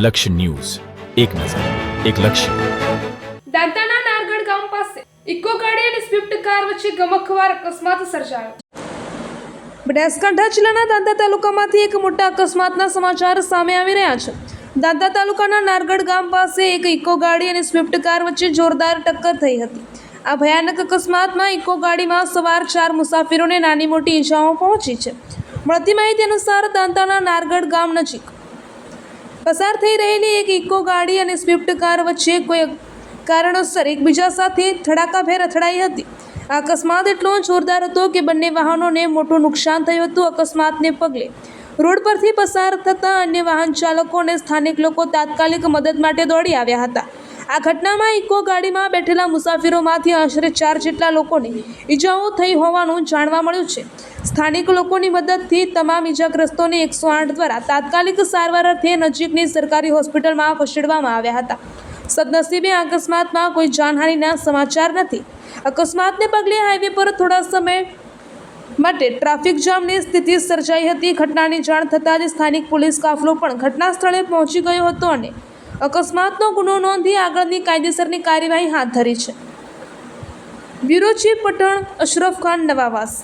લક્ષ્ય ન્યૂઝ, એક નજર, એક લક્ષ્ય. દાંતાના નારગઢ ગામ પાસે ઇકો ગાડી અને સ્વિફ્ટ કાર વચ્ચે ગમખ્વાર અકસ્માત સર્જાયો. બનાસકાંઠા જિલ્લાના દાંતા તાલુકામાંથી એક મોટા અકસ્માતના સમાચાર સામે આવી રહ્યા છે. દાંતા તાલુકાના નારગઢ ગામ પાસે એક ઇકો ગાડી અને સ્વિફ્ટ કાર વચ્ચે જોરદાર ટક્કર થઈ હતી. આ ભયાનક અકસ્માતમાં ઇકો ગાડીમાં સવાર 4 મુસાફરોને નાની મોટી ઈજાઓ પહોંચી છે. મળતી માહિતી અનુસાર દાંતાના નારગઢ ગામ નજીક પસાર થઈ રહેલી એક ઇકો ગાડી અને સ્વિફ્ટ કાર વચ્ચે કોઈ કારણોસર એકબીજા સાથે ધડાકાભેર અથડાઈ હતી. આ અકસ્માત એટલો જોરદાર હતો કે બંને વાહનોને મોટું નુકસાન થયું હતું. અકસ્માતને પગલે રોડ પરથી પસાર થતા અન્ય વાહન ચાલકો અને સ્થાનિક લોકો તાત્કાલિક મદદ માટે દોડી આવ્યા હતા. આ ઘટનામાં ઇકો ગાડીમાં બેઠેલા મુસાફરોમાંથી આશરે 4 જેટલા લોકોને ઈજાઓ થઈ હોવાનું જાણવા મળ્યું છે. સ્થાનિક લોકોની મદદથી તમામ ઈજાગ્રસ્તોને 108 દ્વારા તાત્કાલિક સારવાર અર્થે નજીકની સરકારી હોસ્પિટલમાં ખસેડવામાં આવ્યા હતા. સદનસીબે આ અકસ્માતમાં કોઈ જાનહાનિના સમાચાર નથી. અકસ્માતને પગલે હાઈવે પર થોડા સમય માટે ટ્રાફિક જામની સ્થિતિ સર્જાઈ હતી. ઘટનાની જાણ થતાં જ સ્થાનિક પોલીસ કાફલો પણ ઘટના સ્થળે પહોંચી ગયો હતો અને અકસ્માતનો ગુનો નોંધી આગળની કાયદેસરની કાર્યવાહી હાથ ધરી છે. Bureau chief Pathan Ashraf Khan, Navavas.